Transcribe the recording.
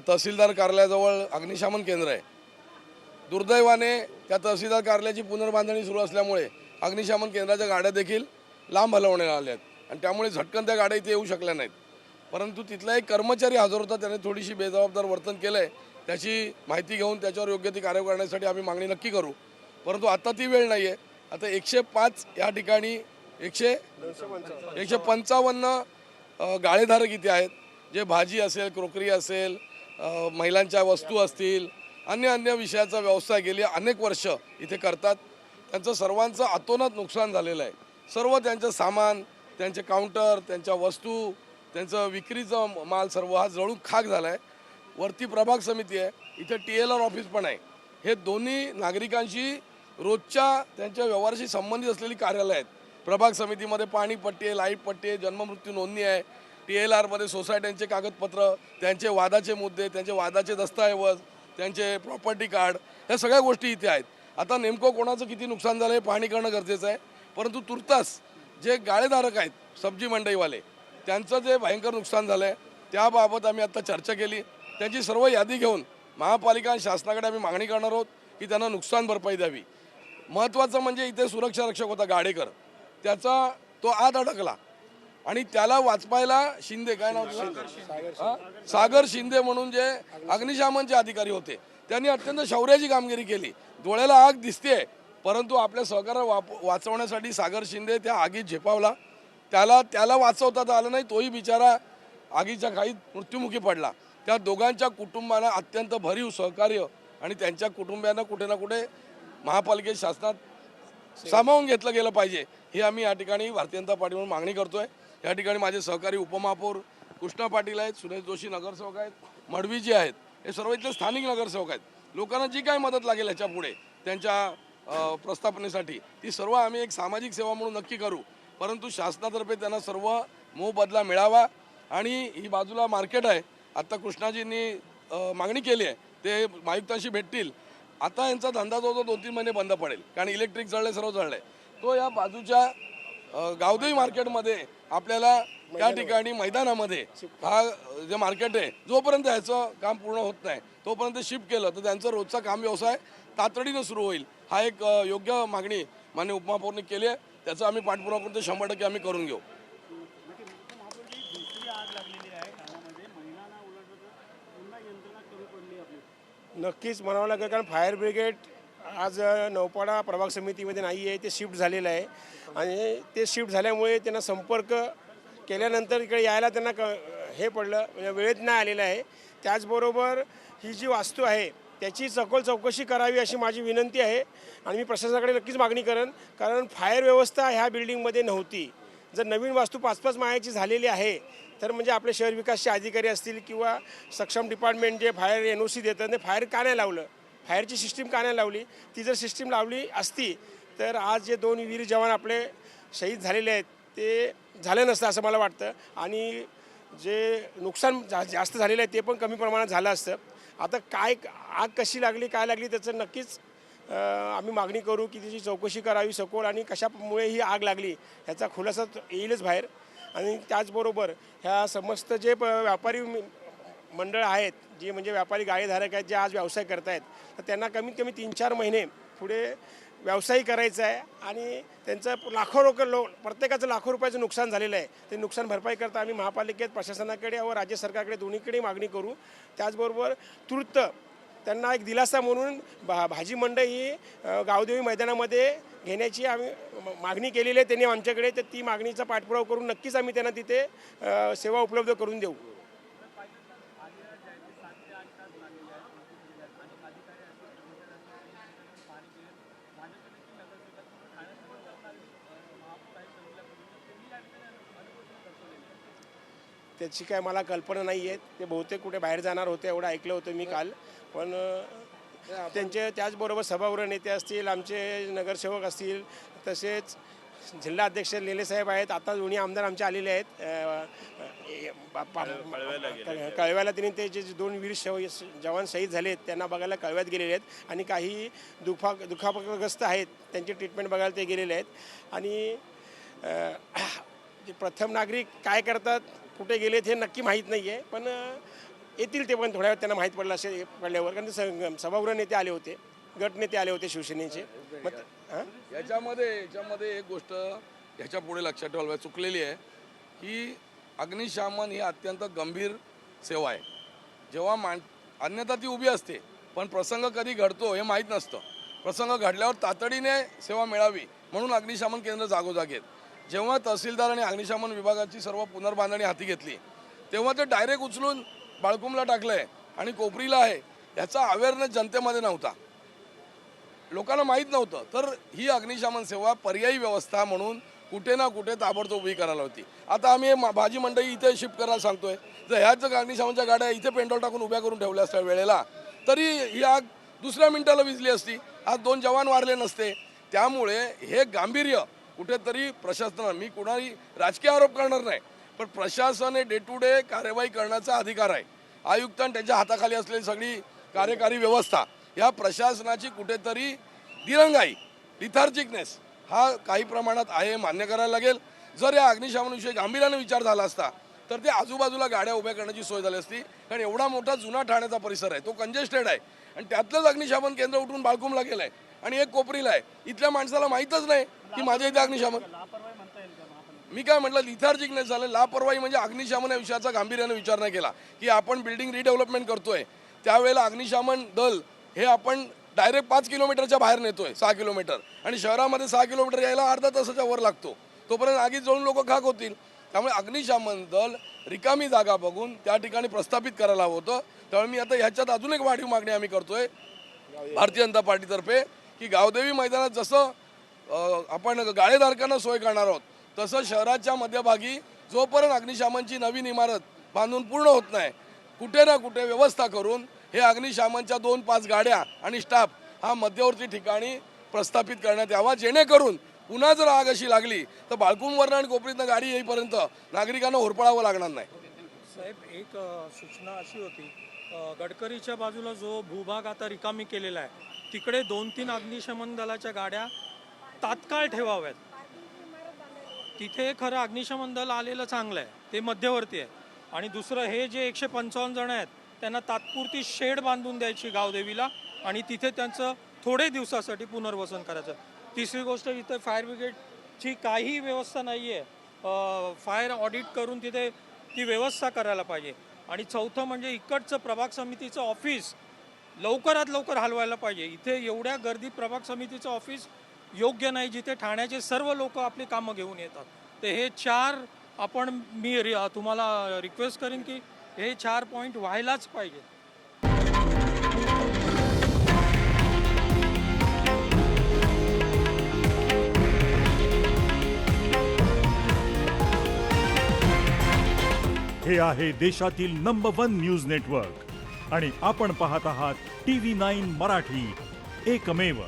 तहसीलदार कार्यालयाजवळ अग्निशमन केंद्र आहे। दुर्दैवाने त्या तहसीलदार कार्यालयाची पुनर्बांधणी सुरू असल्यामुळे अग्निशमन केंद्राच्या गाड्या देखील लांब हलवण्यात आल्या आहेत आणि त्यामुळे झटकन त्या गाड्या इथे येऊ शकल्या नाहीत। परंतु तिथला एक कर्मचारी हजर होता, त्याने थोडीशी बेजबाबदार वर्तन केलं आहे। त्याची माहिती घेऊन त्याच्यावर योग्य ती कारवाई करण्यासाठी आम्ही मागणी नक्की करू, परंतु आता ती वेळ नाही आहे। आता 105 या ठिकाणी 155 गाळेधारक इथे आहेत, जे भाजी असेल, क्रोकरी असेल, महिलांच्या वस्तू असतील, अन्य विषयाचा व्यवसाय गेली अनेक वर्ष इथे करतात। त्यांचं सर्वांचं अतोनात नुकसान झालेलं आहे। सर्व त्यांचं सामान, त्यांचे काउंटर, त्यांच्या वस्तू, त्यांचं विक्रीचं माल सर्व हा जळून खाक झाला आहे। वरती प्रभाग समिती आहे, इथे TLR ऑफिस पण आहे। हे दोन्ही नागरिकांशी रोजच्या त्यांच्या व्यवहाराशी संबंधित असलेली कार्यालय आहेत। प्रभाग समितीमध्ये पाणी पट्टी आहे, लाईट पट्टी आहे, जन्ममृत्यू नोंदणी आहे। TLRमध्ये सोसायट्यांचे कागदपत्र, त्यांचे वादाचे मुद्दे, त्यांचे वादाचे दस्तऐवज, त्यांचे प्रॉपर्टी कार्ड, ह्या सगळ्या गोष्टी इथे आहेत। आता नेमकं कोणाचं किती नुकसान झालं हे पाहणी करणं गरजेचं आहे, परंतु तुर्तास जे गाळेधारक आहेत, सब्जी मंडईवाले, त्यांचं जे भयंकर नुकसान झालं आहे त्याबाबत आम्ही आता चर्चा केली। त्यांची सर्व यादी घेऊन महापालिका आणि शासनाकडे आम्ही मागणी करणार आहोत की त्यांना नुकसान भरपाई द्यावी। महत्त्वाचं म्हणजे इथे सुरक्षा रक्षक होता गाडेकर, त्याचा तो आत अडकला आणि त्याला वाचवायला शिंदे, काय नाव सागर शिंदे म्हणून जे अग्निशमनचे अधिकारी होते, त्यांनी अत्यंत शौर्याची कामगिरी केली। डोळ्याला आग दिसते, परंतु आपल्या सहकार्य वाचवण्यासाठी सागर शिंदे त्या आगीत झेपावला। त्याला वाचवता आलं नाही, तोही बिचारा आगीच्या खाईत मृत्युमुखी पडला। त्या दोघांच्या कुटुंबांना अत्यंत भरीव सहकार्य आणि त्यांच्या कुटुंबियांना कुठे ना कुठे महापालिकेत शासनात सामावून घेतलं गेलं पाहिजे, ही आम्ही या ठिकाणी भारतीय जनता पार्टीकडून मागणी करतोय। या ठिकाणी माझे सहकारी उपमहापौर कृष्णा पाटील आहेत, सुरेश जोशी नगरसेवक आहेत, मडवीजी आहेत, हे सर्व इथले स्थानिक नगरसेवक आहेत। लोकांना जी काही मदत लागेल ह्याच्या पुढे त्यांच्या प्रस्थापनेसाठी ती सर्व आम्ही एक सामाजिक सेवा म्हणून नक्की करू, परंतु शासनातर्फे त्यांना सर्व मोबदला मिळावा। आणि ही बाजूला मार्केट आहे, आता कृष्णाजींनी मागणी केली आहे, ते आयुक्तांशी भेटतील। आता यांचा धंदा जो 2-3 महिने बंद पडेल, कारण इलेक्ट्रिक जळले, सर्व जळले। तो या बाजूच्या गावदेवी मार्केटमध्ये आपल्याला त्या ठिकाणी मैदानामध्ये हा जे मार्केट आहे, जोपर्यंत ह्याचं काम पूर्ण होत नाही तोपर्यंत शिफ्ट केलं तर त्यांचं रोजचा काम व्यवसाय तातडीनं सुरू होईल। हा एक योग्य मागणी माननीय उपमहापौरांनी केली आहे, त्याचा आम्ही पाठपुरावा करून ते 100% आम्ही करून घेऊ। नक्कीच म्हणावं लागेल, कारण फायर ब्रिगेड आज नौपाडा प्रभाग समितीमध्ये नाही आहे, ते शिफ्ट झालेलं आहे आणि ते शिफ्ट झाल्यामुळे त्यांना संपर्क केल्यानंतर इकडे यायला त्यांना हे पडलं, म्हणजे वेळेत नाही आलेलं आहे। त्याचबरोबर ही जी वास्तू आहे त्याची सखोल चौकशी करावी अशी माझी विनंती आहे आणि मी प्रशासनाकडे नक्कीच मागणी करेन, कारण फायर व्यवस्था ह्या बिल्डिंगमध्ये नव्हती। जर नवीन वास्तू 5-5 माळ्याची झालेली आहे तर म्हणजे आपले शहर विकासचे अधिकारी असतील किंवा सक्षम डिपार्टमेंट जे फायर NOC देतात, ते फायर का नाही लावलं, फायरची सिस्टीम का नाही लावली? ती जर सिस्टीम लावली असती तर आज जे 2 वीर जवान आपले शहीद झालेले आहेत ते झालं नसतं असं मला वाटतं आणि जे नुकसान जास्त झालेलं आहे ते पण कमी प्रमाणात झालं असतं। आता काय आग कशी लागली, काय लागली, त्याचं नक्कीच आम्ही मागणी करू की त्याची चौकशी करावी सखोल आणि कशामुळे ही आग लागली ह्याचा खुलासा येईलच बाहेर। आणि त्याचबरोबर ह्या समस्त जे व्यापारी मंडळ आहेत, जे म्हणजे व्यापारी गाळेधारक आहेत, जे आज व्यवसाय करत आहेत, तर त्यांना कमीत कमी 3-4 महिने पुढे व्यवसाय करायचा आहे आणि त्यांचं प्रत्येकाचं लाखो रुपयाचं नुकसान झालेलं आहे। ते नुकसान भरपाई करता आम्ही महापालिकेत, प्रशासनाकडे व राज्य सरकारकडे दोन्हीकडे मागणी करू। त्याचबरोबर तूर्त त्यांना एक दिलासा म्हणून भाजी मंडई ही गावदेवी मैदानामध्ये घेण्याची आम्ही मागणी केलेली आहे त्यांनी आमच्याकडे, तर ती मागणीचा पाठपुरावा करून नक्कीच आम्ही त्यांना तिथे सेवा उपलब्ध करून देऊ। त्याची काय मला कल्पना नाही आहे, ते बहुतेक कुठे बाहेर जाणार होते एवढं ऐकलं होतं मी काल। पण त्यांचे त्याचबरोबर सभागृह नेते असतील, आमचे नगरसेवक असतील, तसेच जिल्हा अध्यक्ष लेलेसाहेब आहेत, आता दोन्ही आमदार आमचे आलेले आहेत कळव्याला। त्यांनी ते जे 2 वीर जवान शहीद झाले आहेत त्यांना बघायला कळव्यात गेलेले आहेत आणि काही दुखापतग्रस्त आहेत त्यांची ट्रीटमेंट बघायला ते गेलेले आहेत। आणि प्रथम नागरिक काय करतात, कुठे गेलेत हे नक्की माहीत नाही आहे, पण येतील ते पण थोड्या वेळ त्यांना माहीत पडलं असेल पडल्यावर, कारण ते सभागृह नेते आले होते, गट नेते आले होते शिवसेनेचे. मग हां याच्यामध्ये एक गोष्ट ह्याच्या पुढे लक्षात ठेवायला चुकलेली आहे की अग्निशमन ही अत्यंत गंभीर सेवा आहे. जेव्हा अन्यथा ती उभी असते, पण प्रसंग कधी घडतो हे माहीत नसतं. प्रसंग घडल्यावर तातडीने सेवा मिळावी म्हणून अग्निशमन केंद्र जागोजागी आहेत. जेव्हा तहसीलदार आणि अग्निशमन विभागाची सर्व पुनर्बांधणी हाती घेतली तेव्हा ते डायरेक्ट उचलून बाळकुमला टाकलं आहे आणि कोपरीला आहे. याचा अवेअरनेस जनतेमध्ये नव्हता, लोकांना माहीत नव्हतं. तर ही अग्निशमन सेवा पर्यायी व्यवस्था म्हणून कुठे ना कुठे ताबडतोब उभी करायला होती. आता आम्ही भाजी मंडई इथे शिफ्ट करायला सांगतोय. जर ह्याच अग्निशमनच्या गाड्या इथे पेट्रोल टाकून उभ्या करून ठेवल्या असत्या वेळेला तरी ही आग दुसऱ्या मिनिटाला विझली असती, आज 2 जवान वारले नसते. त्यामुळे हे गांभीर्य कुठेतरी प्रशासनानं, मी कुणाही राजकीय आरोप करणार नाही, पण प्रशासन हे डे टू डे कार्यवाही करण्याचा अधिकार आहे. आयुक्त आणि त्यांच्या हाताखाली असलेली सगळी कार्यकारी व्यवस्था, या प्रशासनाची कुठेतरी दिरंगाई, लिथार्जिकनेस हा काही प्रमाणात आहे, मान्य करायला लागेल. जर या अग्निशमनाविषयी गांभीर्याने विचार झाला असता तर ते आजूबाजूला गाड्या उभ्या करण्याची सोय झाली असती. कारण एवढा मोठा जुना ठाण्याचा परिसर आहे, तो कंजेस्टेड आहे आणि त्यातलंच अग्निशमन केंद्र उठून बाळकुमला गेलं आहे आणि एक कोपरीला आहे. इथल्या माणसाला माहीतच नाही की माझ्या इथे अग्निशमन. मी काय म्हटलं, लिथार्जिकनेस झालं, लापरवाही म्हणजे अग्निशमन या विषयाचा गांभीर्याने विचार नाही केला की आपण बिल्डिंग रिडेव्हलपमेंट करतोय त्यावेळेला अग्निशमन दल हे आपण डायरेक्ट 5 किलोमीटरच्या बाहेर नेतोय, 6 किलोमीटर, आणि शहरामध्ये 6 किलोमीटर यायला अर्धा तासाच्या वर लागतो. तोपर्यंत आगीत जळून लोक खाक होतील. त्यामुळे अग्निशमन दल रिकामी जागा बघून त्या ठिकाणी प्रस्थापित करायला हवं होतं. त्यामुळे मी आता ह्याच्यात अजून एक वाढीव मागणी आम्ही करतोय भारतीय जनता पार्टीतर्फे की गावदेवी मैदानात जसं आपण गाळेधारकांना सोय करणार आहोत तसं शहराच्या मध्यभागी जोपर्यंत अग्निशमनची नवीन इमारत बांधून पूर्ण होत नाही, कुठे ना कुठे व्यवस्था करून हे अग्निशमनच्या 2-5 गाड्या आणि स्टाफ हा मध्यवर्ती ठिकाणी प्रस्थापित करण्यात यावा, जेणेकरून पुन्हा जर आग अशी लागली तर बाळकुमवरून आणि कोपरीतनं गाडी येईपर्यंत नागरिकांना होरपळावं लागणार नाही. साहेब, एक सूचना अशी होती, गडकरीच्या बाजूला जो भूभाग आता रिकामी केलेला आहे तिकडे 2-3 अग्निशमन दलाच्या गाड्या तात्काळ ठेवाव्यात. तिथे खरं अग्निशमन दल आलेलं चांगलं आहे, ते मध्यवर्ती आहे. आणि दुसरं, हे जे 155 जण आहेत त्यांना तात्पुरती शेड बांधून द्यायची गावदेवीला आणि तिथे त्यांचं थोडे दिवसासाठी पुनर्वसन करायचं. तिसरी गोष्ट, इथं फायर ब्रिगेडची काही व्यवस्था नाही आहे, फायर ऑडिट करून तिथे ती व्यवस्था करायला पाहिजे. आणि चौथं म्हणजे इकडचं प्रभाग समितीचं ऑफिस लवकरात लवकर हलवायला पाहिजे. इथे एवढ्या गर्दीत प्रभाग समितीचं ऑफिस योग्य नाही, जिथे ठाण्याचे सर्व लोक आपली कामं घेऊन येतात. तर हे 4 मी तुम्हाला रिक्वेस्ट करेन की हे 4 पॉईंट व्हायलाच पाहिजे. हे आहे देशातील नंबर 1 न्यूज नेटवर्क आणि आपण पाहत आहात TV9 मराठी, एकमेव.